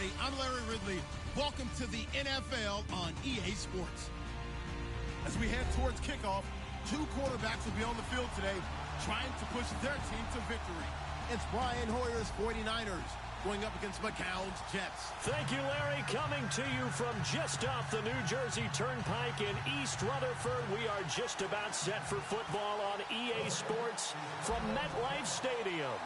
everybody. I'm Larry Ridley. Welcome to the NFL on EA Sports. As we head towards kickoff, two quarterbacks will be on the field today trying to push their team to victory. It's Brian Hoyer's 49ers going up against McCown's Jets. Thank you, Larry. Coming to you from just off the New Jersey Turnpike in East Rutherford, we are just about set for football on EA Sports from MetLife Stadium.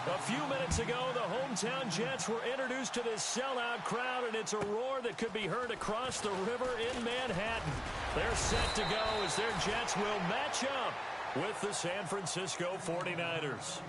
A few minutes ago, the hometown Jets were introduced to this sellout crowd, and it's a roar that could be heard across the river in Manhattan. They're set to go as their Jets will match up with the San Francisco 49ers.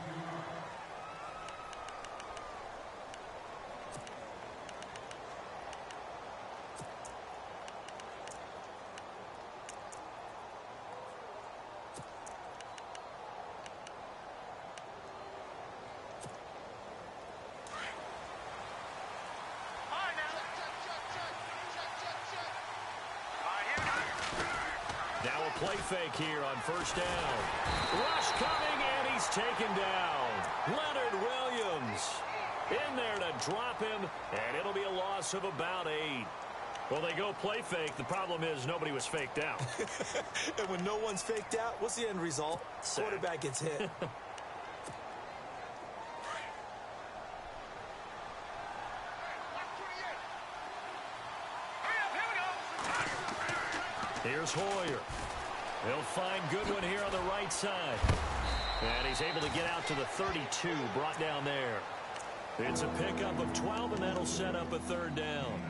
Now a play fake here on first down. Rush coming, and he's taken down. Leonard Williams in there to drop him, and it'll be a loss of about 8. Well, they go play fake. The problem is nobody was faked out. And when no one's faked out, what's the end result? Quarterback gets hit. Here's Hoyer. He'll find Goodwin here on the right side. And he's able to get out to the 32, brought down there. It's a pickup of 12, and that'll set up a third down.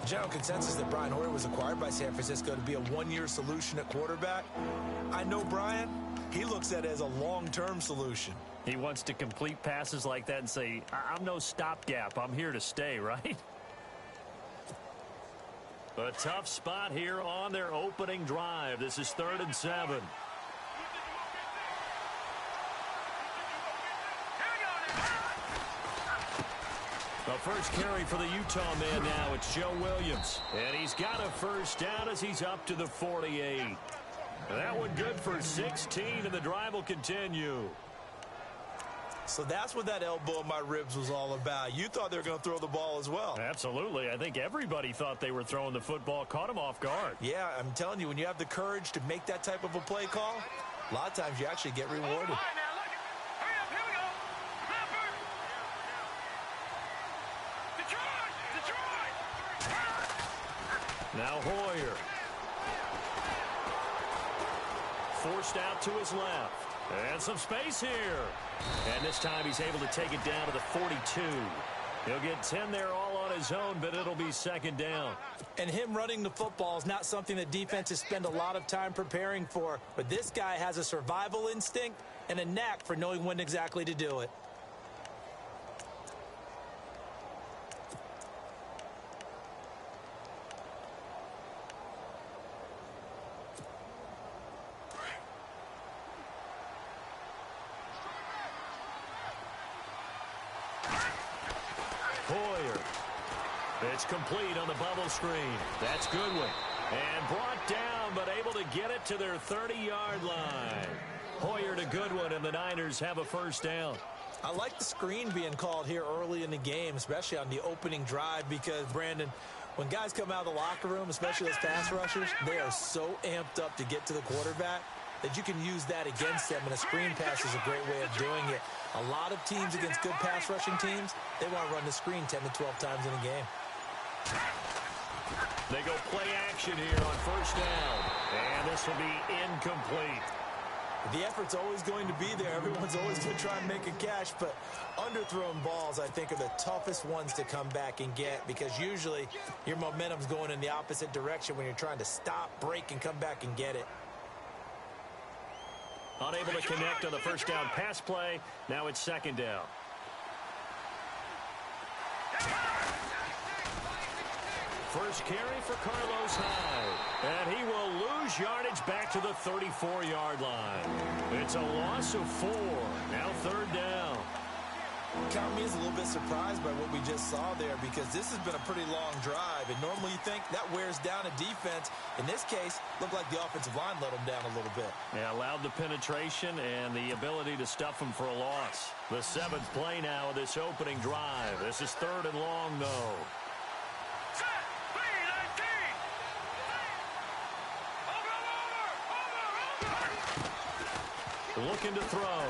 General consensus that Brian Hoyer was acquired by San Francisco to be a one-year solution at quarterback. I know Brian. He looks at it as a long-term solution. He wants to complete passes like that and say, I'm no stopgap. I'm here to stay, right? A tough spot here on their opening drive. This is 3rd and 7. The first carry for the Utah man now. It's Joe Williams. And he's got a first down as he's up to the 48. That one good for 16, and the drive will continue. So that's what that elbow in my ribs was all about. You thought they were going to throw the ball as well. Absolutely. I think everybody thought they were throwing the football, caught him off guard. Yeah, I'm telling you, when you have the courage to make that type of a play call, a lot of times you actually get rewarded. Now Hoyer. Forced out to his left. And some space here. And this time he's able to take it down to the 42. He'll get 10 there all on his own, but it'll be 2nd down. And him running the football is not something that defenses spend a lot of time preparing for. But this guy has a survival instinct and a knack for knowing when exactly to do it. Hoyer. It's complete on the bubble screen. That's Goodwin. And brought down, but able to get it to their 30-yard line. Hoyer to Goodwin, and the Niners have a first down. I like the screen being called here early in the game, especially on the opening drive, because, Brandon, when guys come out of the locker room, especially those pass rushers, they are so amped up to get to the quarterback that you can use that against them, and a screen pass is a great way of doing it. A lot of teams against good pass rushing teams, they want to run the screen 10 to 12 times in a game. They go play action here on first down, and this will be incomplete. The effort's always going to be there. Everyone's always going to try and make a catch, but underthrown balls, I think, are the toughest ones to come back and get, because usually your momentum's going in the opposite direction when you're trying to stop, break, and come back and get it. Unable to connect on the first down pass play. Now it's 2nd down. First carry for Carlos Hyde. And he will lose yardage back to the 34-yard line. It's a loss of 4. Now 3rd down. Count me as a little bit surprised by what we just saw there, because this has been a pretty long drive, and normally you think that wears down a defense. In this case, looked like the offensive line let them down a little bit. Yeah, allowed the penetration and the ability to stuff them for a loss. The 7th play now of this opening drive. This is 3rd and long, though. Looking to throw.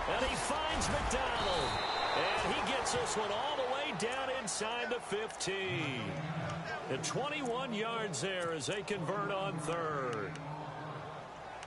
And he finds McDonald. And he gets this one all the way down inside the 15. And 21 yards there as they convert on 3rd.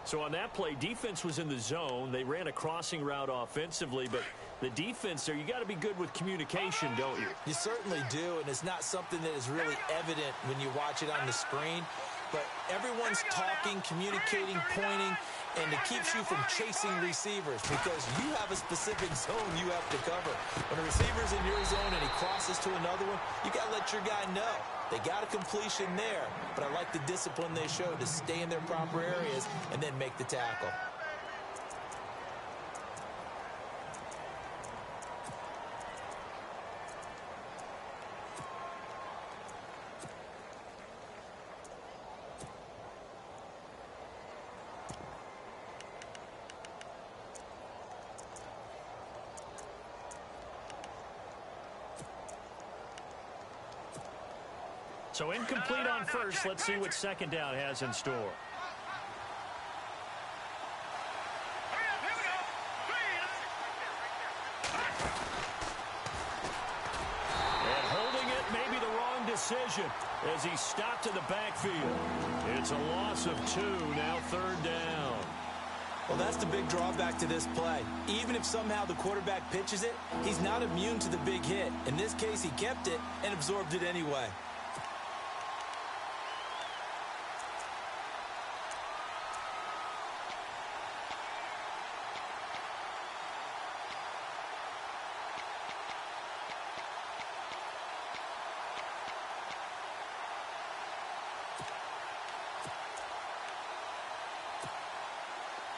So on that play, defense was in the zone. They ran a crossing route offensively, but the defense there, you got to be good with communication, don't you? You certainly do, and it's not something that is really evident when you watch it on the screen. But everyone's talking, communicating, pointing, and it keeps you from chasing receivers because you have a specific zone you have to cover. When a receiver's in your zone and he crosses to another one, you got to let your guy know. They got a completion there, but I like the discipline they show to stay in their proper areas and then make the tackle. So incomplete on first. Let's see what 2nd down has in store. And holding it may be the wrong decision as he stopped in the backfield. It's a loss of 2, now 3rd down. Well, that's the big drawback to this play. Even if somehow the quarterback pitches it, he's not immune to the big hit. In this case, he kept it and absorbed it anyway.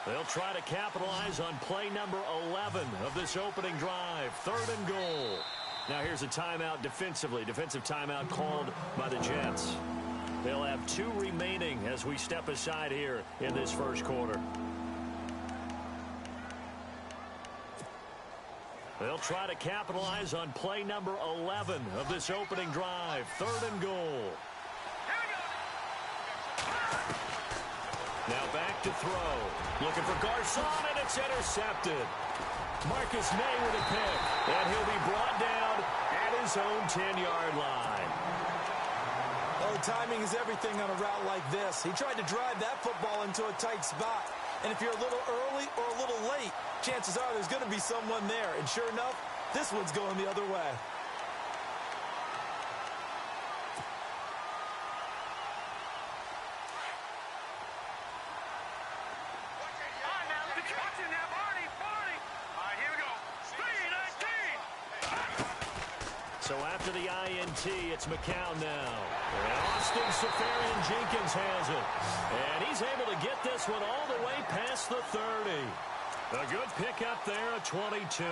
They'll try to capitalize on play number 11 of this opening drive. 3rd and goal. Now here's a timeout defensively. Defensive timeout called by the Jets. They'll have 2 remaining as we step aside here in this first quarter. They'll try to capitalize on play number 11 of this opening drive. 3rd and goal. Now back to throw. Looking for Garcon, and it's intercepted. Marcus May with a pick. And he'll be brought down at his own 10-yard line. Oh, timing is everything on a route like this. He tried to drive that football into a tight spot. And if you're a little early or a little late, chances are there's going to be someone there. And sure enough, this one's going the other way. So after the INT, it's McCown now. And Austin Safarian-Jenkins has it. And he's able to get this one all the way past the 30. A good pickup there at 22.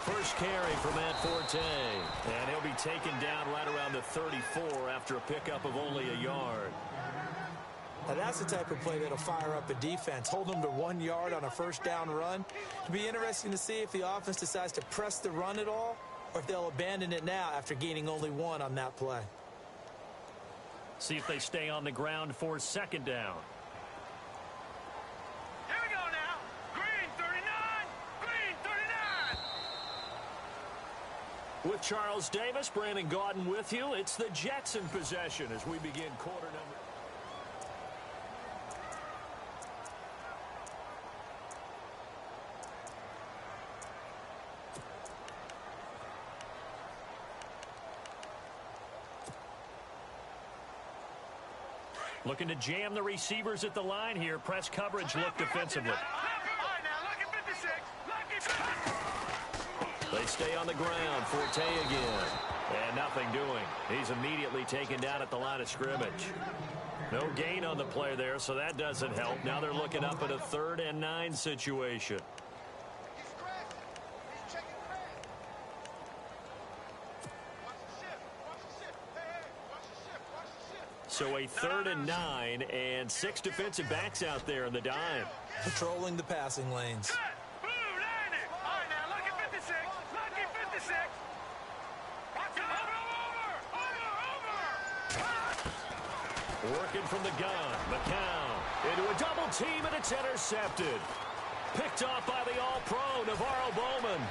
First carry for Matt Forte. And he'll be taken down right around the 34 after a pickup of only a yard. Now that's the type of play that'll fire up a defense. Hold them to 1 yard on a first down run. It'll be interesting to see if the offense decides to press the run at all or if they'll abandon it now after gaining only 1 on that play. See if they stay on the ground for 2nd down. Here we go now. Green 39. Green 39. With Charles Davis, Brandon Gaudin with you. It's the Jets in possession as we begin quarter number. Looking to jam the receivers at the line here. Press coverage look defensively. All right, now, look at 56. Look at 56. They stay on the ground. Forte again. And nothing doing. He's immediately taken down at the line of scrimmage. No gain on the play there, so that doesn't help. Now they're looking up at a 3rd and 9 situation. So a 3rd and 9 and 6 defensive backs out there in the dime. Patrolling the passing lanes. Working from the gun. McCown into a double team, and it's intercepted. Picked off by the all-pro Navarro Bowman.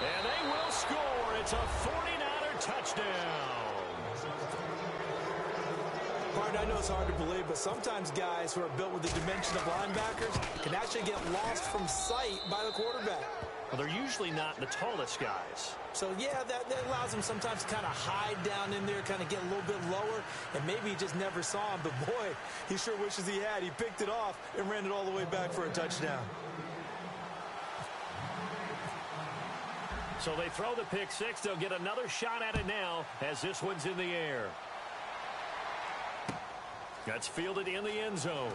And they will score. It's a 49er touchdown. Martin, I know it's hard to believe, but sometimes guys who are built with the dimension of linebackers can actually get lost from sight by the quarterback. Well, they're usually not the tallest guys. So, yeah, that allows them sometimes to kind of hide down in there, kind of get a little bit lower, and maybe he just never saw him. But, boy, he sure wishes he had. He picked it off and ran it all the way back for a touchdown. So they throw the pick six. They'll get another shot at it now as this one's in the air. That's fielded in the end zone.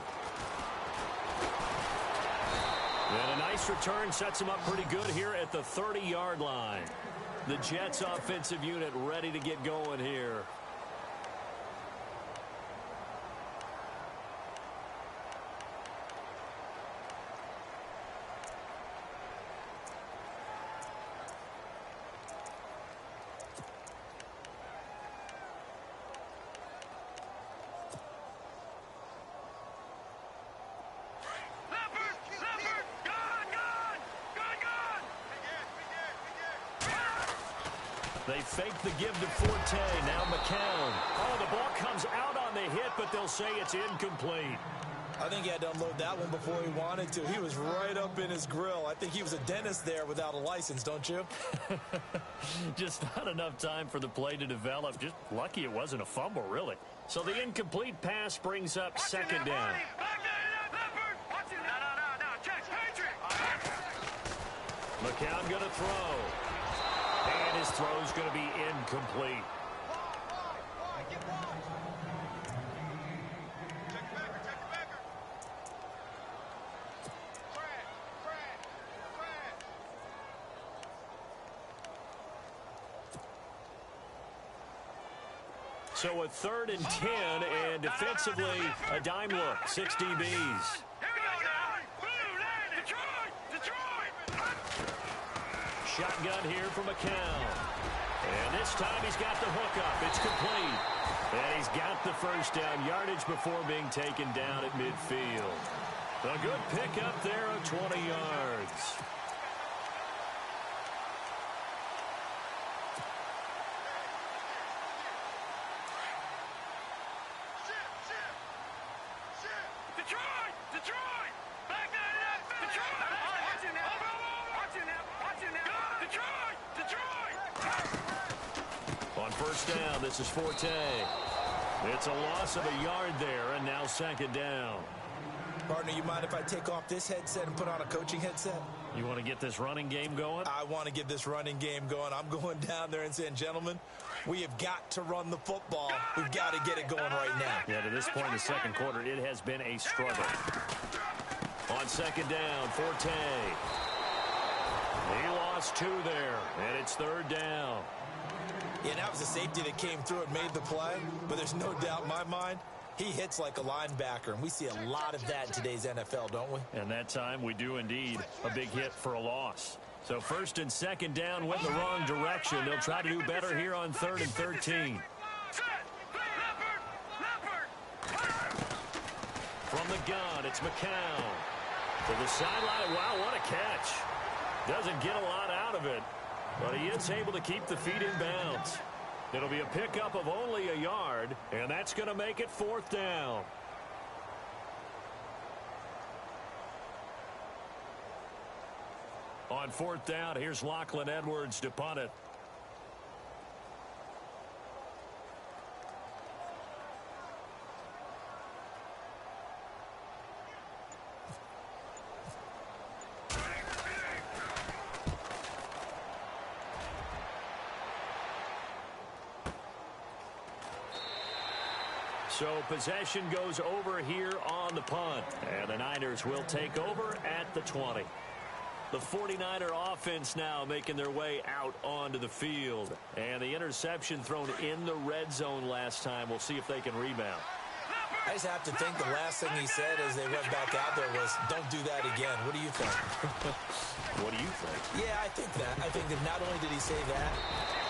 And a nice return sets him up pretty good here at the 30-yard line. The Jets offensive unit ready to get going here. They fake the give to Forte. Now McCown. Oh, the ball comes out on the hit, but they'll say it's incomplete. I think he had to unload that one before he wanted to. He was right up in his grill. I think he was a dentist there without a license, don't you? Just not enough time for the play to develop. Just lucky it wasn't a fumble, really. So the incomplete pass brings up second down. McCown going to throw. And his throw's going to be incomplete. So a 3rd and 10, and defensively, a dime look. 6 DBs. Shotgun here for McCown. And this time he's got the hookup. It's complete. And he's got the first down yardage before being taken down at midfield. A good pickup there of 20 yards. First down, this is Forte. It's a loss of a yard there, and now second down. Partner, you mind if I take off this headset and put on a coaching headset? You want to get this running game going? I want to get this running game going. I'm going down there and saying, gentlemen, we have got to run the football. We've got to get it going right now. Yeah, to this point in the second quarter, it has been a struggle. On second down, Forte. He lost 2 there, and it's third down. Yeah, that was a safety that came through and made the play, but there's no doubt in my mind, he hits like a linebacker, and we see a lot of that in today's NFL, don't we? And that time we do indeed a big hit for a loss. So first and second down went the wrong direction. They'll try to do better here on 3rd and 13. From the gun, it's McCown. To the sideline, wow, what a catch. Doesn't get a lot out of it. But he is able to keep the feet in bounds. It'll be a pickup of only a yard, and that's going to make it 4th down. On 4th down, here's Lachlan Edwards to punt it. So possession goes over here on the punt. And the Niners will take over at the 20. The 49er offense now making their way out onto the field. And the interception thrown in the red zone last time. We'll see if they can rebound. I just have to think the last thing he said as they went back out there was, don't do that again. What do you think? What do you think? Yeah, I think that. I think that not only did he say that,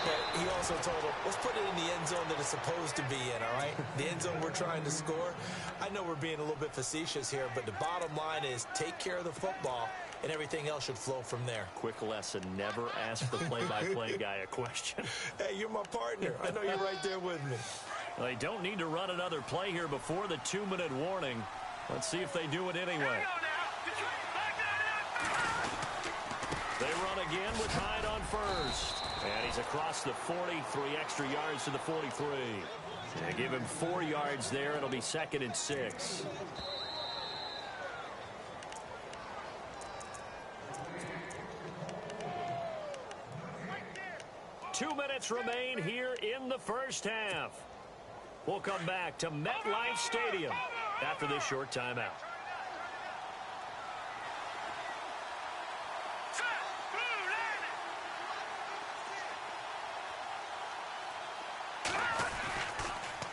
but he also told him, let's put it in the end zone that it's supposed to be in, all right? The end zone we're trying to score. I know we're being a little bit facetious here, but the bottom line is take care of the football, and everything else should flow from there. Quick lesson, never ask the play-by-play guy a question. Hey, you're my partner. I know you're right there with me. They don't need to run another play here before the 2-minute warning. Let's see if they do it anyway. They run again with Hyde on first. And he's across the 40, 3 extra yards to the 43. They give him 4 yards there. It'll be 2nd and 6. Two minutes remain here in the first half. We'll come back to MetLife Stadium after this short timeout.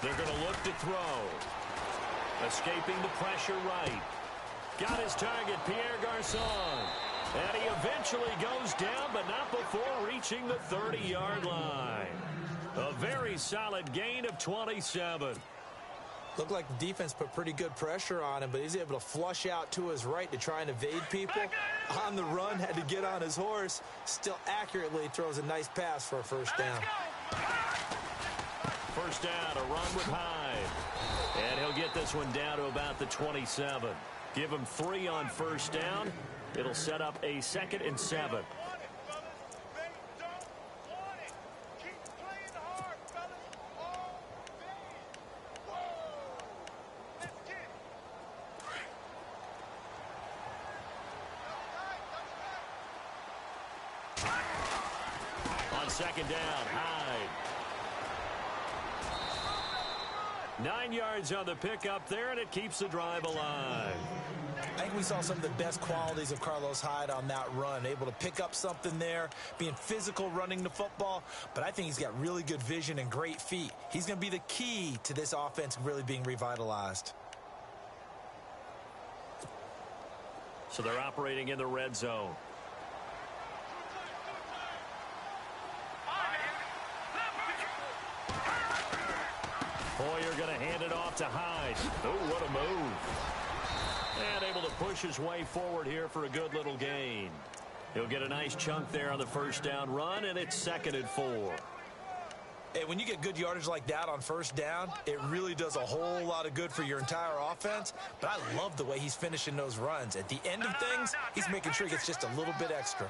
They're going to look to throw. Escaping the pressure right. Got his target, Pierre Garçon. And he eventually goes down, but not before reaching the 30-yard line. A very solid gain of 27. Looked like the defense put pretty good pressure on him, but he's able to flush out to his right to try and evade people. On the run, had to get on his horse. Still accurately throws a nice pass for a first down. First down, a run with Hyde. And he'll get this one down to about the 27. Give him 3 on first down. It'll set up a 2nd and 7. On 2nd down, Hyde. 9 yards on the pickup there, and it keeps the drive alive. I think we saw some of the best qualities of Carlos Hyde on that run. Able to pick up something there, being physical running the football, but I think he's got really good vision and great feet. He's going to be the key to this offense really being revitalized. So they're operating in the red zone. Hoyer going to hand it off to Hyde. Oh, what a move. And able to push his way forward here for a good little gain. He'll get a nice chunk there on the first down run, and it's 2nd and 4. Hey, when you get good yardage like that on first down, it really does a whole lot of good for your entire offense. But I love the way he's finishing those runs. At the end of things, he's making sure he gets just a little bit extra.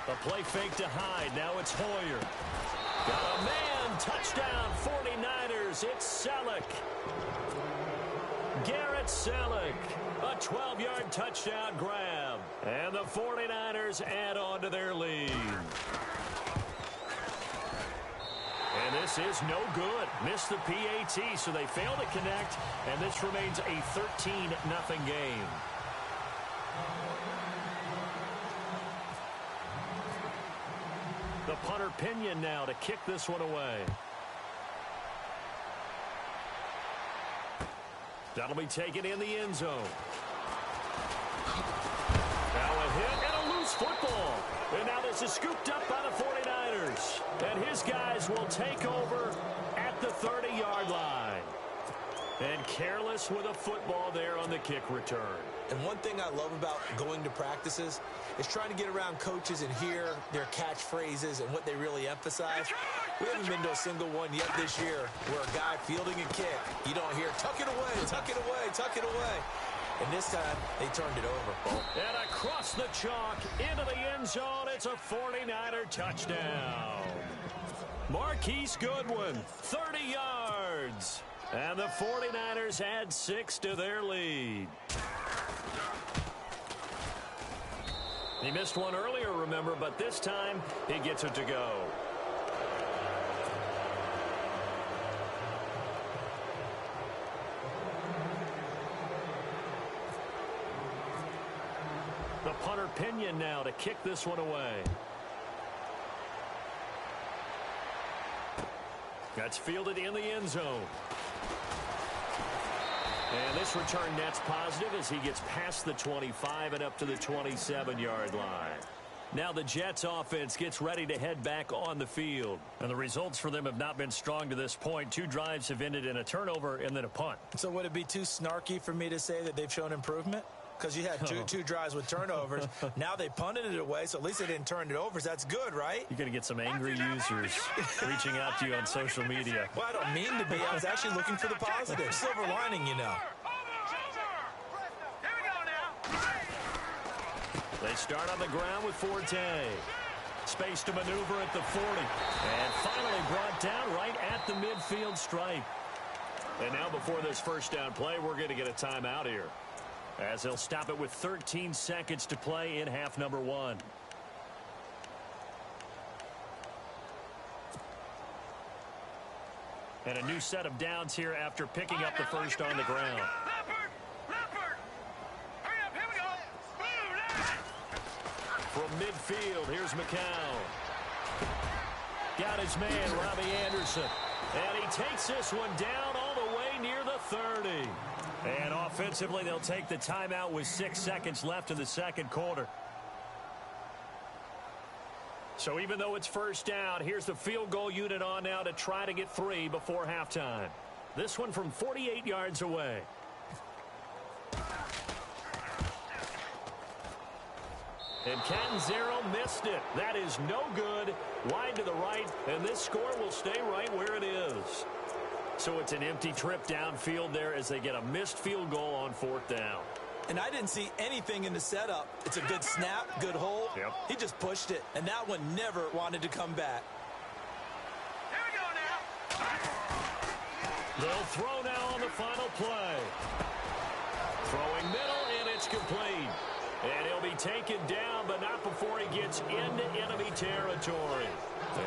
A play fake to Hyde. Now it's Hoyer. Got a man. Touchdown 49ers. It's Selleck. Garrett Selleck. A 12-yard touchdown grab. And the 49ers add on to their lead. And this is no good. Missed the PAT, so they fail to connect. And this remains a 13-0 game. The punter Pinion now to kick this one away. That'll be taken in the end zone. Now a hit and a loose football. And now this is scooped up by the 49ers. And his guys will take over at the 30-yard line. And careless with a football there on the kick return. And one thing I love about going to practices is trying to get around coaches and hear their catchphrases and what they really emphasize. We haven't been to a single one yet this year where a guy fielding a kick, you don't hear, tuck it away, tuck it away, tuck it away. And this time, they turned it over. And across the chalk, into the end zone, it's a 49er touchdown. Marquise Goodwin, 30 yards. And the 49ers add 6 to their lead. He missed one earlier, remember, but this time he gets it to go. The punter Pinion now to kick this one away. That's fielded in the end zone. And this return net's positive as he gets past the 25 and up to the 27-yard line. Now the Jets offense gets ready to head back on the field. And the results for them have not been strong to this point. 2 drives have ended in a turnover and then a punt. So would it be too snarky for me to say that they've shown improvement? Because you had two drives with turnovers. Now they punted it away, so at least they didn't turn it over. So that's good, right? You're going to get some angry users reaching out to you on social media. Well, I don't mean to be. I was actually looking for the positive. Silver lining, you know. They start on the ground with Forte. Space to maneuver at the 40. And finally brought down right at the midfield stripe. And now before this first down play, we're going to get a timeout here, as they'll stop it with 13 seconds to play in half number 1. And a new set of downs here after picking up the first on the ground. From midfield, here's McCown. Got his man, Robbie Anderson. And he takes this one down all the way near the 30. And offensively, they'll take the timeout with 6 seconds left in the second quarter. So even though it's first down, here's the field goal unit on now to try to get 3 before halftime. This one from 48 yards away. And Catanzaro missed it. That is no good. Wide to the right, and this score will stay right where it is. So it's an empty trip downfield there as they get a missed field goal on 4th down. And I didn't see anything in the setup. It's a good snap, good hold. Yep. He just pushed it, and that one never wanted to come back. Here we go now. They'll throw now on the final play. Throwing middle, and it's complete. And he'll be taken down, but not before he gets into enemy territory.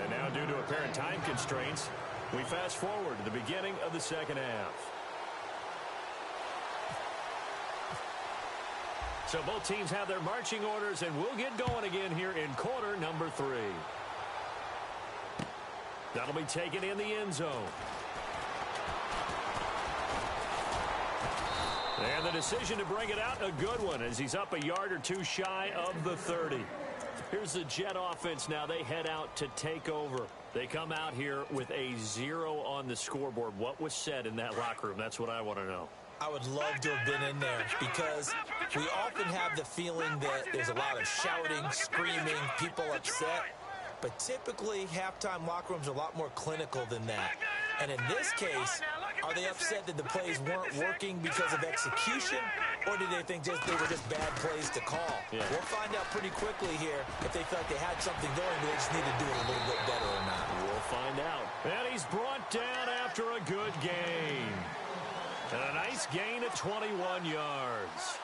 And now, due to apparent time constraints, we fast forward to the beginning of the second half. So both teams have their marching orders, and we'll get going again here in quarter number 3. That'll be taken in the end zone. And the decision to bring it out, a good one, as he's up a yard or 2 shy of the 30. Here's the Jet offense now. They head out to take over. They come out here with a 0 on the scoreboard. What was said in that locker room? That's what I want to know. I would love to have been in there, because we often have the feeling that there's a lot of shouting, screaming, people upset. But typically, halftime locker rooms are a lot more clinical than that. And in this case, are they upset that the plays weren't working because of execution, or did they think they were just bad plays to call? Yeah. We'll find out pretty quickly here if they felt they had something going, but they just need to do it a little bit better or not. We'll find out. And he's brought down after a good gain. And a nice gain of 21 yards.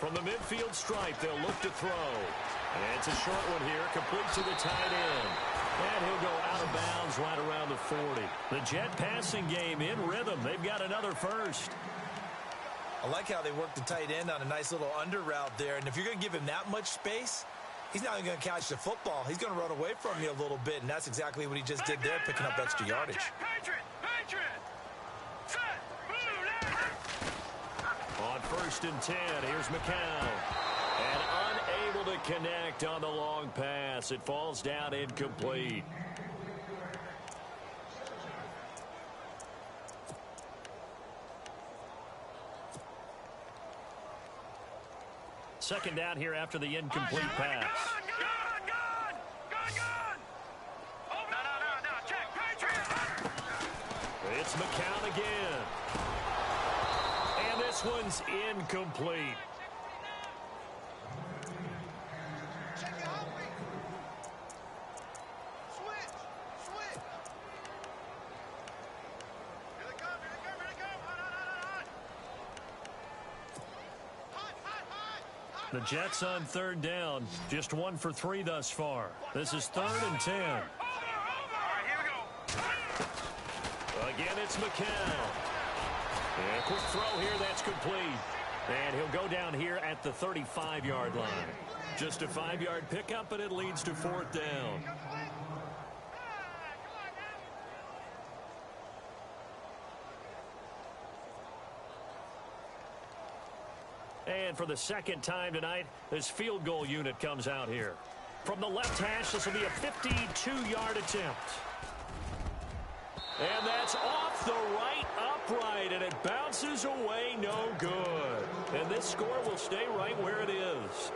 From the midfield stripe, they'll look to throw. And it's a short one here, complete to the tight end. And he'll go out of bounds right around the 40. The Jet passing game in rhythm. They've got another first. I like how they work the tight end on a nice little under route there. And if you're going to give him that much space, he's not even going to catch the football. He's going to run away from you a little bit, and that's exactly what he just did there, picking up extra yardage. On 1st and 10, here's McCown. And unable to connect on the long pass. It falls down incomplete. Second down here after the incomplete pass. It's McCown again. And this one's incomplete. The Jets on third down, just 1 for 3 thus far. This is 3rd and 10. All right, here we go. Again, it's McCown. And a quick throw here, that's complete. And he'll go down here at the 35-yard line. Just a 5-yard pickup, and it leads to 4th down. And for the second time tonight, this field goal unit comes out here. From the left hash, this will be a 52-yard attempt. And that's off the right upright, and it bounces away no good. And this score will stay right where it is.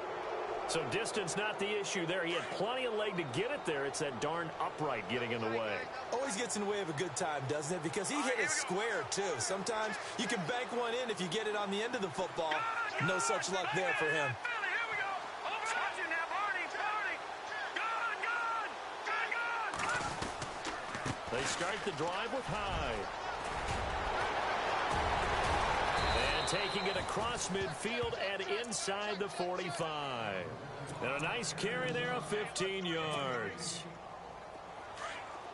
So distance not the issue there. He had plenty of leg to get it there. It's that darn upright getting in the way. Always gets in the way of a good time, doesn't it? Because he hit it square, too. Sometimes you can bank one in if you get it on the end of the football. No such luck there for him. They start the drive with Hyde. And taking it across midfield and inside the 45. And a nice carry there of 15 yards.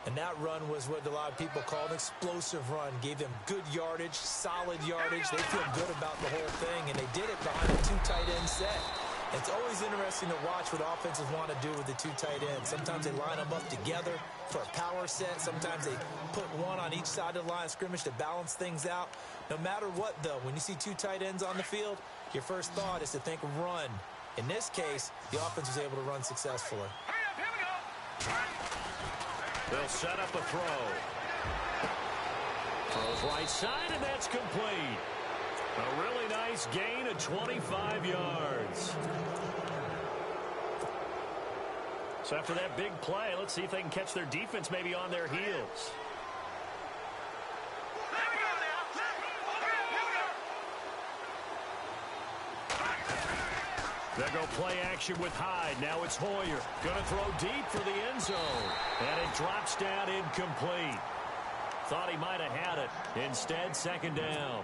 And that run was what a lot of people call an explosive run. Gave them good yardage, solid yardage. They feel good about the whole thing, and they did it behind a 2 tight end set. It's always interesting to watch what offenses want to do with the 2 tight ends. Sometimes they line them up together for a power set. Sometimes they put one on each side of the line of scrimmage to balance things out. No matter what, though, when you see 2 tight ends on the field, your first thought is to think run. In this case, the offense was able to run successfully. They'll set up a throw. Throws right side, and that's complete. A really nice gain of 25 yards. So after that big play, let's see if they can catch their defense maybe on their heels. They'll go play action with Hyde. Now it's Hoyer. Going to throw deep for the end zone. And it drops down incomplete. Thought he might have had it. Instead, 2nd down.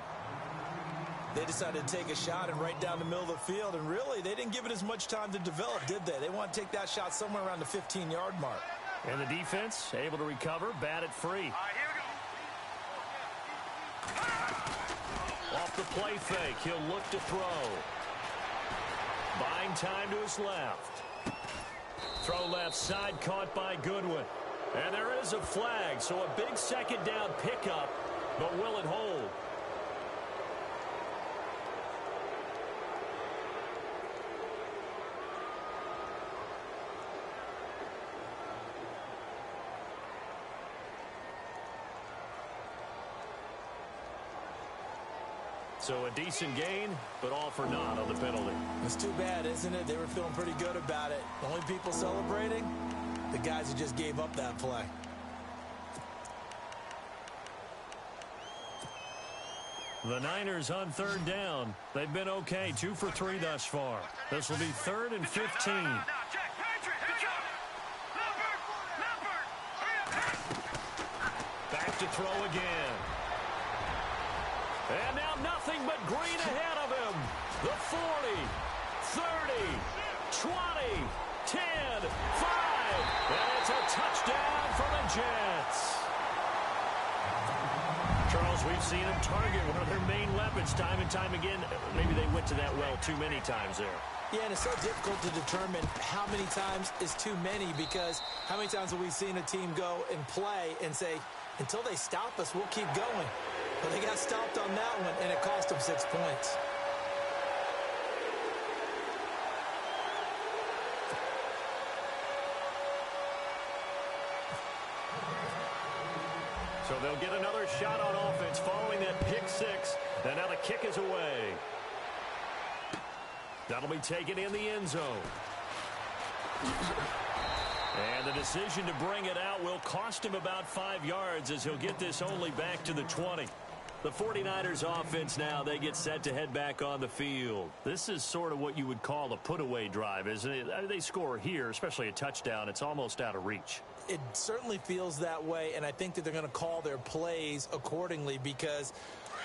They decided to take a shot and right down the middle of the field. And really, they didn't give it as much time to develop, did they? They want to take that shot somewhere around the 15-yard mark. And the defense able to recover, bat it free. Off the play fake, he'll look to throw. Buying time to his left. Throw left side, caught by Goodwin. And there is a flag, so a big 2nd down pickup, but will it hold? So a decent gain, but all for naught on the penalty. It's too bad, isn't it? They were feeling pretty good about it. The only people celebrating, the guys who just gave up that play. The Niners on 3rd down. They've been okay, 2 for 3 thus far. This will be 3rd and 15. Back to throw again. And now nothing but green ahead of him. The 40, 30, 20, 10, 5. And it's a touchdown for the Jets. Charles, we've seen them target one of their main weapons time and time again. Maybe they went to that well too many times there. Yeah, and it's so difficult to determine how many times is too many, because how many times have we seen a team go and play and say, until they stop us, we'll keep going. But they got stopped on that one, and it cost them 6 points. So they'll get another shot on offense following that pick 6. And now the kick is away. That'll be taken in the end zone. And the decision to bring it out will cost him about 5 yards, as he'll get this only back to the 20. The 49ers offense now, they get set to head back on the field. This is sort of what you would call a put-away drive, isn't it? They score here, especially a touchdown. It's almost out of reach. It certainly feels that way, and I think that they're going to call their plays accordingly, because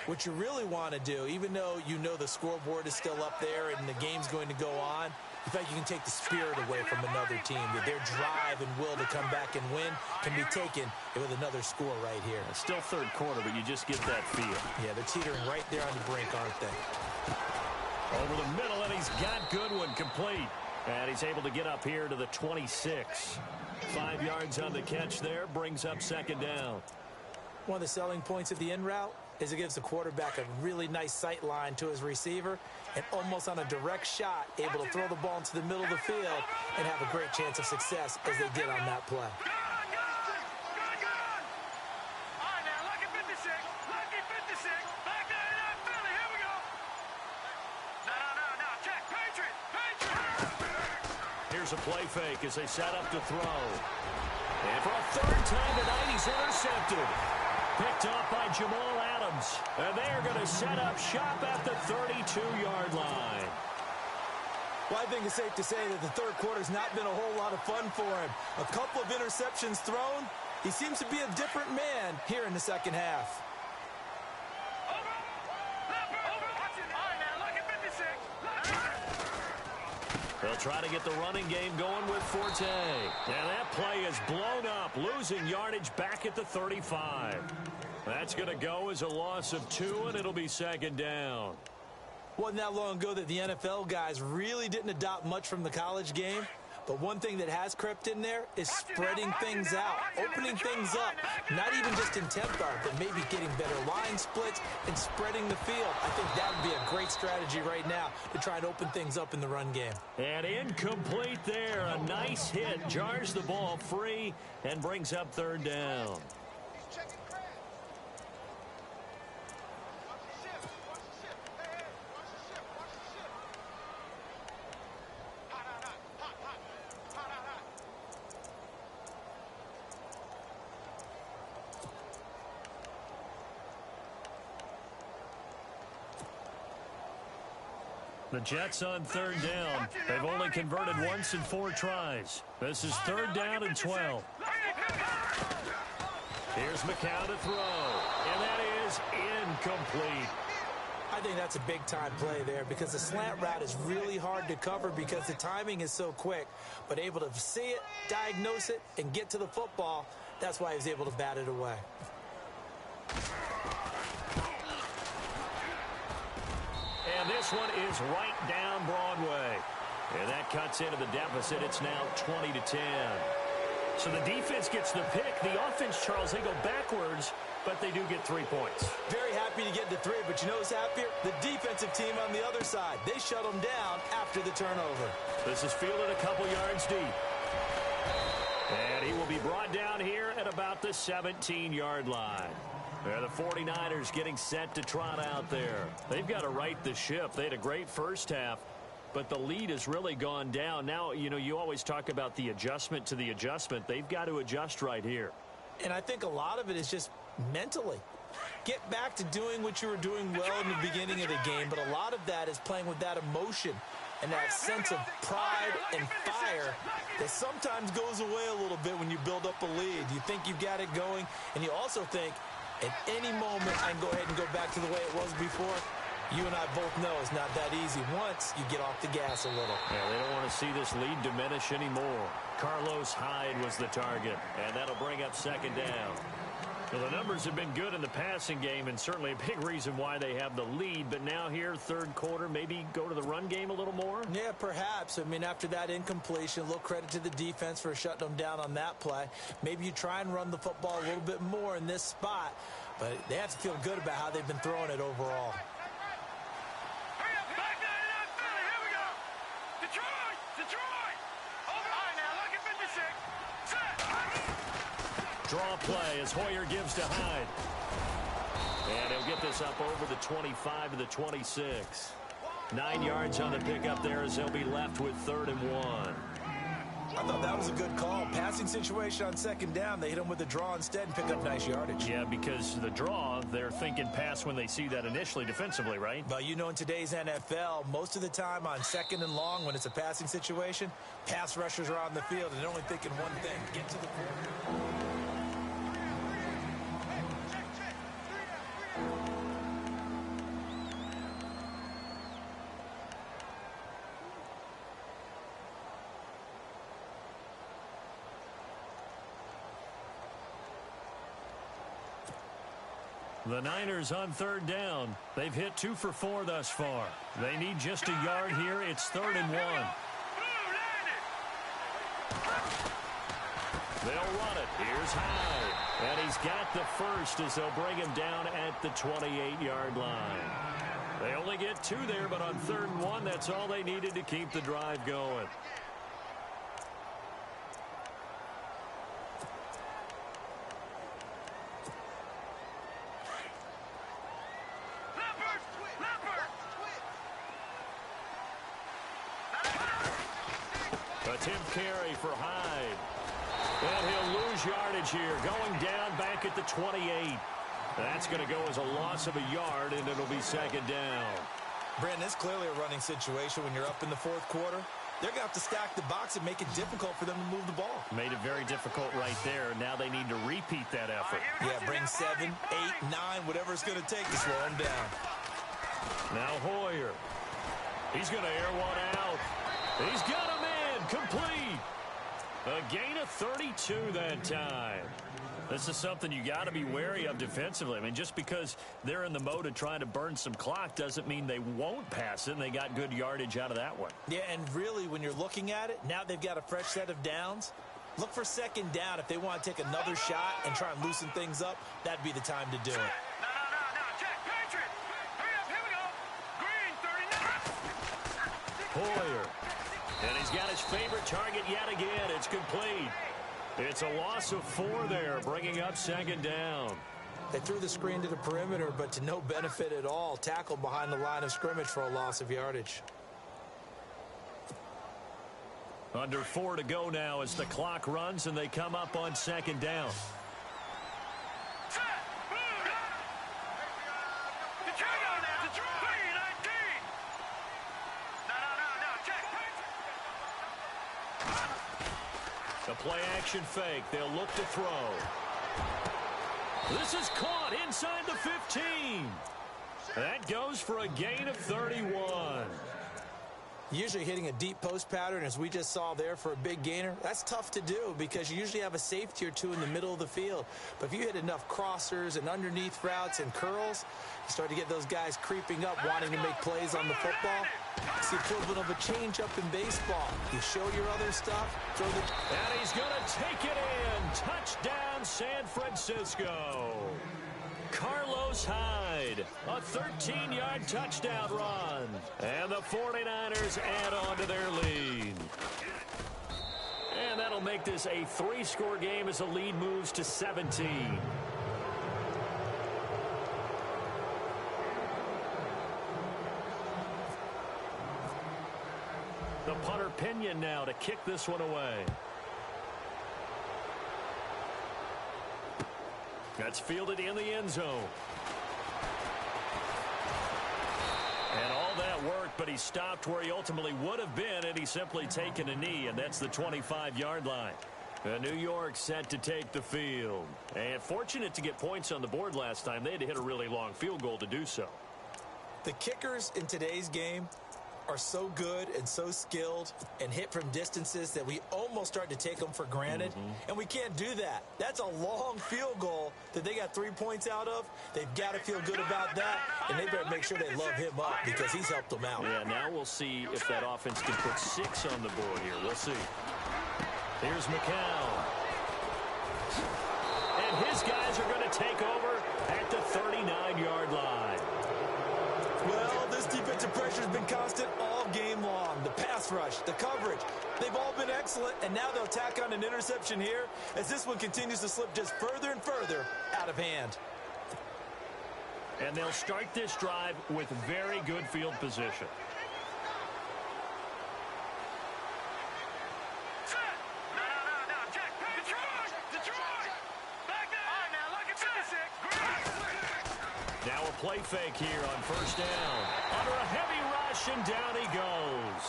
What you really want to do, even though you know the scoreboard is still up there and the game's going to go on, you feel like you can take the spirit away from another team, that their drive and will to come back and win can be taken with another score right here. It's still third quarter, but you just get that feel. Yeah, they're teetering right there on the brink, aren't they? Over the middle, and he's got Goodwin complete. And he's able to get up here to the 26. 5 yards on the catch there, brings up second down. One of the selling points of the in route is it gives the quarterback a really nice sight line to his receiver and almost on a direct shot able to throw the ball into the middle of the field and have a great chance of success as they did on that play. All right, now, lucky 56. Lucky 56. Back there in that Philly. Here we go. No. Check. Patriot. Here's a play fake as they set up to throw. And for a third time tonight, he's intercepted. Picked off by Jamal Adams. And they're going to set up shop at the 32-yard line. Well, I think it's safe to say that the third quarter's not been a whole lot of fun for him. A couple of interceptions thrown. He seems to be a different man here in the second half. They'll try to get the running game going with Forte. And that play is blown up, losing yardage back at the 35. That's going to go as a loss of 2, and it'll be second down. Wasn't that long ago that the NFL guys really didn't adopt much from the college game. But one thing that has crept in there is spreading things out, opening things up, not even just in temp guard, but maybe getting better line splits and spreading the field. I think that would be a great strategy right now to try and open things up in the run game. And incomplete there. A nice hit. Jars the ball free and brings up third down. The Jets on third down. They've only converted once in 4 tries. This is third down and 12. Here's McCown to throw. And that is incomplete. I think that's a big-time play there because the slant route is really hard to cover because the timing is so quick. But able to see it, diagnose it, and get to the football, that's why he was able to bat it away. And this one is right down Broadway. And that cuts into the deficit. It's now 20-10. So the defense gets the pick. The offense, Charles, they go backwards, but they do get 3 points. Very happy to get to 3, but you know who's happier? The defensive team on the other side. They shut them down after the turnover. This is fielded a couple yards deep. And he will be brought down here at about the 17-yard line. They're the 49ers getting set to trot out there. They've got to right the ship. They had a great first half, but the lead has really gone down. Now, you know, you always talk about the adjustment to the adjustment. They've got to adjust right here. And I think a lot of it is just mentally. Get back to doing what you were doing well in the beginning of the game, but a lot of that is playing with that emotion and that sense of pride and fire that sometimes goes away a little bit when you build up a lead. You think you've got it going, and you also think, at any moment, I can go ahead and go back to the way it was before. You and I both know it's not that easy once you get off the gas a little. Yeah, they don't want to see this lead diminish anymore. Carlos Hyde was the target, and that'll bring up second down. Well, the numbers have been good in the passing game, and certainly a big reason why they have the lead. But now here, third quarter, maybe go to the run game a little more? Yeah, perhaps. I mean, after that incompletion, a little credit to the defense for shutting them down on that play. Maybe you try and run the football a little bit more in this spot, but they have to feel good about how they've been throwing it overall. Draw play as Hoyer gives to Hyde. And he'll get this up over the 25 to the 26. 9 yards on the pickup there as they'll be left with 3rd and 1. I thought that was a good call. Passing situation on second down. They hit him with a draw instead and pick up nice yardage. Yeah, because the draw, they're thinking pass when they see that initially defensively, right? But you know, in today's NFL, most of the time on second and long, when it's a passing situation, pass rushers are on the field and they're only thinking one thing: get to the quarterback. The Niners on third down. They've hit 2 for 4 thus far. They need just a yard here. It's 3rd and 1. They'll run it. Here's Hyde. And he's got the first as they'll bring him down at the 28-yard line. They only get 2 there, but on 3rd and 1, that's all they needed to keep the drive going. Attempt carry for Hyde. And he'll lose yardage here, going down back at the 28. That's going to go as a loss of a yard, and it'll be 2nd down. Brandon, it's clearly a running situation when you're up in the 4th quarter. They're going to have to stack the box and make it difficult for them to move the ball. Made it very difficult right there. Now they need to repeat that effort. Yeah, bring 7, 8, 9, whatever it's going to take to slow them down. Now Hoyer. He's going to air one out. He's got him in. Complete. A gain of 32 that time. This is something you got to be wary of defensively. I mean, just because they're in the mode of trying to burn some clock doesn't mean they won't pass it, and they got good yardage out of that one. Yeah, and really, when you're looking at it, now they've got a fresh set of downs. Look for 2nd down. If they want to take another shot and try and loosen things up, that'd be the time to do it. Hoyer. And he's got his favorite target yet again. It's complete. It's a loss of 4 there, bringing up 2nd down. They threw the screen to the perimeter, but to no benefit at all. Tackled behind the line of scrimmage for a loss of yardage. Under 4 to go now as the clock runs, and they come up on 2nd down. The play-action fake. They'll look to throw. This is caught inside the 15. That goes for a gain of 31. Usually hitting a deep post pattern, as we just saw there, for a big gainer, that's tough to do because you usually have a safety or 2 in the middle of the field. But if you hit enough crossers and underneath routes and curls, you start to get those guys creeping up, wanting to make plays on the football. It's the equivalent of a change-up in baseball. You show your other stuff, throw the... And he's going to take it in. Touchdown, San Francisco. Carlos Hyde, a 13-yard touchdown run. And the 49ers add on to their lead. And that'll make this a 3-score game as the lead moves to 17. The punter Pinion now to kick this one away. That's fielded in the end zone. And all that worked, but he stopped where he ultimately would have been had he simply taken a knee, and that's the 25-yard line. New York set to take the field. And fortunate to get points on the board last time. They had to hit a really long field goal to do so. The kickers in today's game are so good and so skilled and hit from distances that we almost start to take them for granted. And we can't do that. That's a long field goal that they got 3 points out of. They've got to feel good about that, and they better make sure they love him up because he's helped them out. Yeah, now we'll see if that offense can put 6 on the board here. We'll see. Here's McCown. And his guys are going to take over at the 39-yard line. Well, this defensive pressure has been constant all game long. The pass rush, the coverage, they've all been excellent, and now they'll tack on an interception here as this one continues to slip just further and further out of hand. And they'll start this drive with very good field position. Now a play fake here on first down. Under a heavy rush, and down he goes.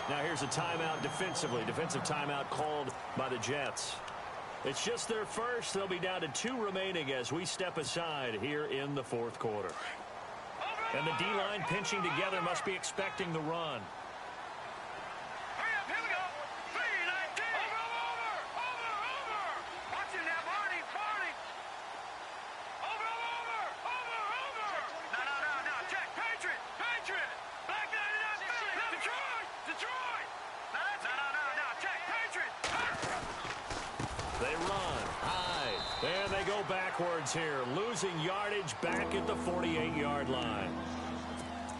Now here's a timeout defensively. Defensive timeout called by the Jets. It's just their first. They'll be down to 2 remaining as we step aside here in the 4th quarter. And the D-line pinching together must be expecting the run. backwards here, losing yardage back at the 48-yard line.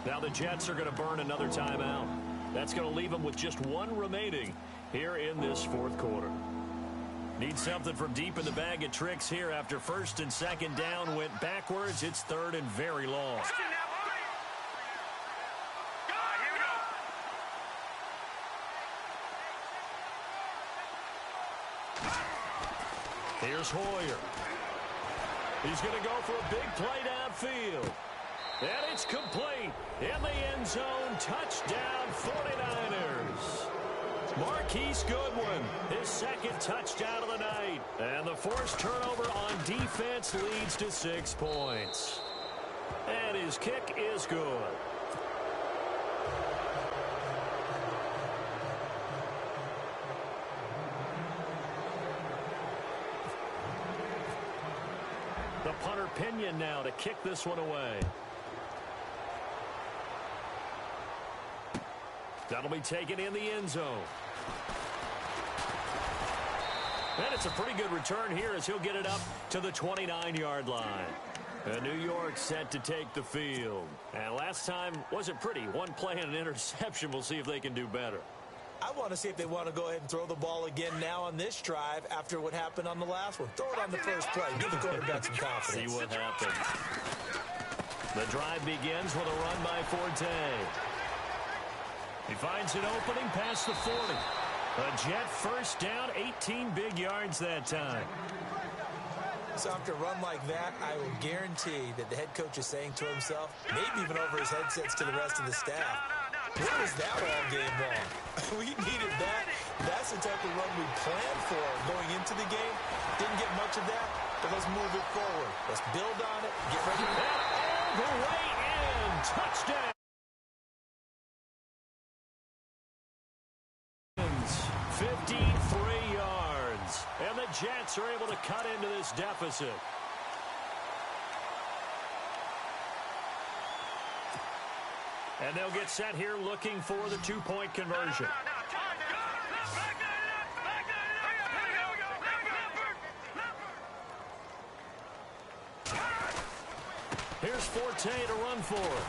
Now the Jets are going to burn another timeout. That's going to leave them with just one remaining here in this fourth quarter. Need something from deep in the bag of tricks here after first and second down went backwards. It's third and very long. Here's Hoyer. He's going to go for a big play downfield. And it's complete. In the end zone, touchdown 49ers. Marquise Goodwin, his second touchdown of the night. And the forced turnover on defense leads to 6 points. And his kick is good. The punter Pinion now to kick this one away. That'll be taken in the end zone. And it's a pretty good return here as he'll get it up to the 29-yard line. And New York set to take the field. And last time wasn't pretty. One play and an interception. We'll see if they can do better. I want to see if they want to go ahead and throw the ball again now on this drive after what happened on the last one. Throw it on the first play. Give the quarterback some confidence. See what happens. The drive begins with a run by Forte. He finds an opening past the 40. A Jet first down, 18 big yards that time. So after a run like that, I will guarantee that the head coach is saying to himself, maybe even over his headsets to the rest of the staff, where was that all game long? We needed that. That's the type of run we planned for going into the game. Didn't get much of that, but let's move it forward. Let's build on it. Get ready. And all the way in. Touchdown. 53 yards. And the Jets are able to cut into this deficit. And they'll get set here looking for the two-point conversion. Here's Forte to run for it.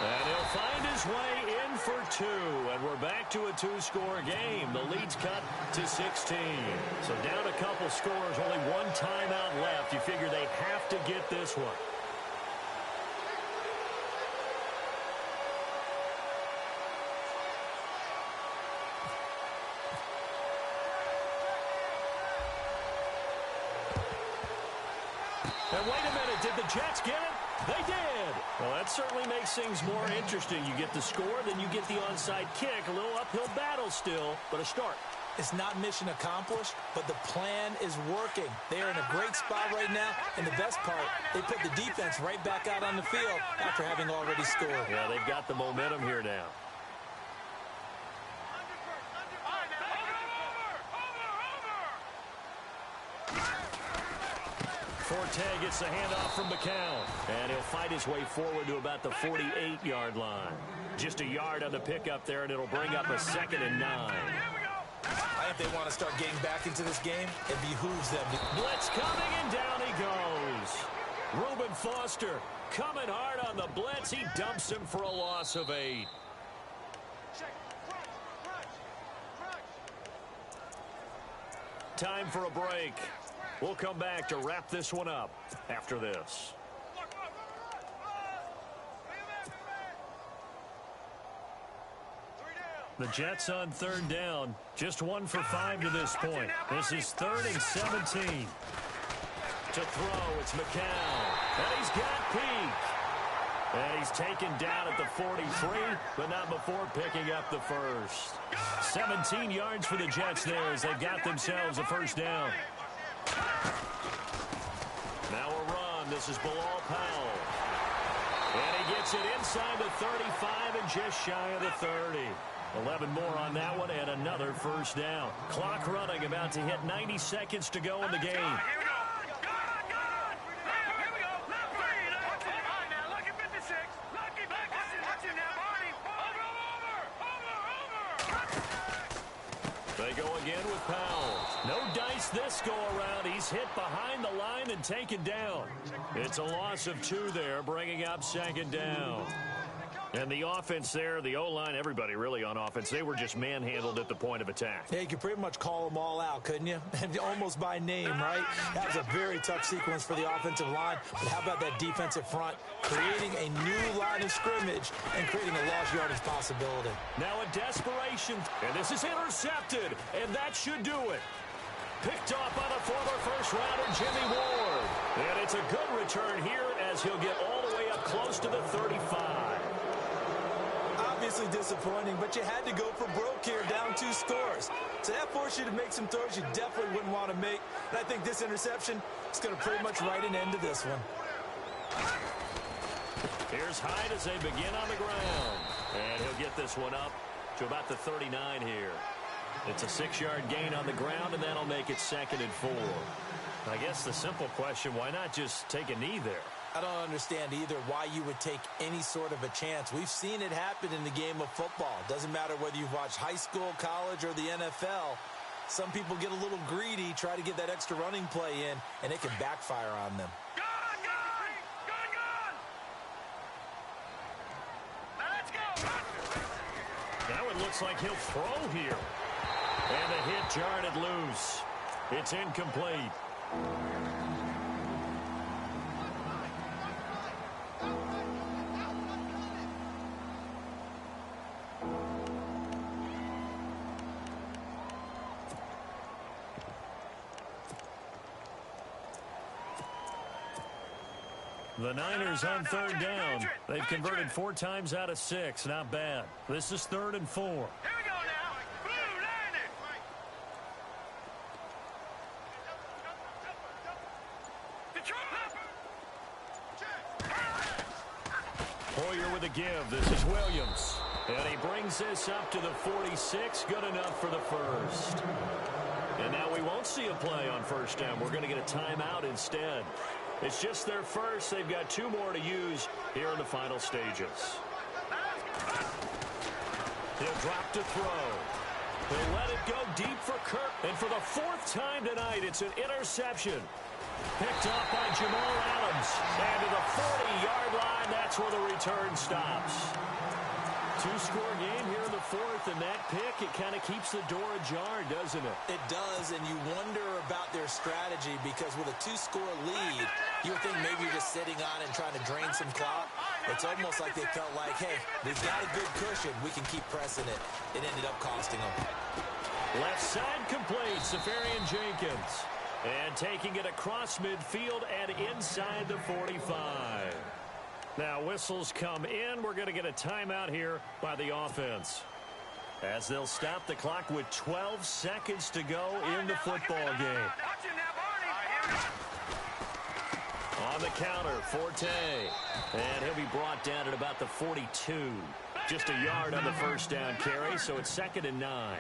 And he'll find his way in for two. And we're back to a two-score game. The lead's cut to 16. So down a couple scores, only one timeout left. You figure they have to get this one. And wait a minute, did the Jets get it? They did. Well, that certainly makes things more interesting. You get the score, then you get the onside kick. A little uphill battle still, but a start. It's not mission accomplished, but the plan is working. They are in a great spot right now, and the best part, they put the defense right back out on the field after having already scored. Yeah, they've got the momentum here now. Forte gets the handoff from McCown. And he'll fight his way forward to about the 48-yard line. Just a yard on the pickup there, and it'll bring up a 2nd and 9. I think they want to start getting back into this game. It behooves them. Blitz coming, and down he goes. Reuben Foster coming hard on the blitz. He dumps him for a loss of 8. Time for a break. We'll come back to wrap this one up after this. The Jets on 3rd down. Just 1 for 5 to this point. This is 3rd and 17. To throw, it's McCown. And he's got Peak. And he's taken down at the 43, but not before picking up the first. 17 yards for the Jets there as they've got themselves a first down. Now a run. This is Bilal Powell. And he gets it inside the 35 and just shy of the 30. 11 more on that one and another first down. Clock running, about to hit 90 seconds to go in the game. They go again with Powell. No dice this go-around. He's hit behind the line and taken down. It's a loss of 2 there, bringing up 2nd down. And the offense there, the O-line, everybody really on offense, they were just manhandled at the point of attack. Yeah, you could pretty much call them all out, couldn't you? Almost by name, right? That was a very tough sequence for the offensive line. But how about that defensive front? Creating a new line of scrimmage and creating a lost yardage possibility. Now a desperation, and this is intercepted, and that should do it. Picked off by the former first-rounder, Jimmy Ward. And it's a good return here as he'll get all the way up close to the 35. Obviously disappointing, but you had to go for broke here, down 2 scores. So that forced you to make some throws you definitely wouldn't want to make. And I think this interception is going to pretty much write an end to this one. Here's Hyde as they begin on the ground. And he'll get this one up to about the 39 here. It's a 6-yard gain on the ground, and that'll make it 2nd and 4. I guess the simple question, why not just take a knee there? I don't understand either why you would take any sort of a chance. We've seen it happen in the game of football. Doesn't matter whether you've watched high school, college, or the NFL. Some people get a little greedy, try to get that extra running play in, and it can backfire on them. Now it looks like he'll throw here. And the hit jarred it loose. It's incomplete. The Niners on 3rd down. They've converted 4 times out of 6. Not bad. This is 3rd and 4. Here we go now. Blue Niners. Hoyer with a give. This is Williams. And he brings this up to the 46. Good enough for the first. And now we won't see a play on 1st down. We're going to get a timeout instead. It's just their first. They've got 2 more to use here in the final stages. He'll drop to throw. He'll let it go deep for Kirk. And for the 4th time tonight, it's an interception. Picked off by Jamal Adams. And to the 40-yard line, that's where the return stops. 2-score game here in the 4th, and that pick, it kind of keeps the door ajar, doesn't it? It does, and you wonder about their strategy because with a 2-score lead, you would think maybe you're just sitting on it and trying to drain some clock. It's almost like they felt like, hey, we've got a good cushion. We can keep pressing it. It ended up costing them. Left side complete, Safarian Jenkins. And taking it across midfield and inside the 45. Now whistles come in. We're going to get a timeout here by the offense. As they'll stop the clock with 12 seconds to go in the football game. On the counter, Forte. And he'll be brought down at about the 42. Just a yard on the 1st down carry, so it's 2nd and 9.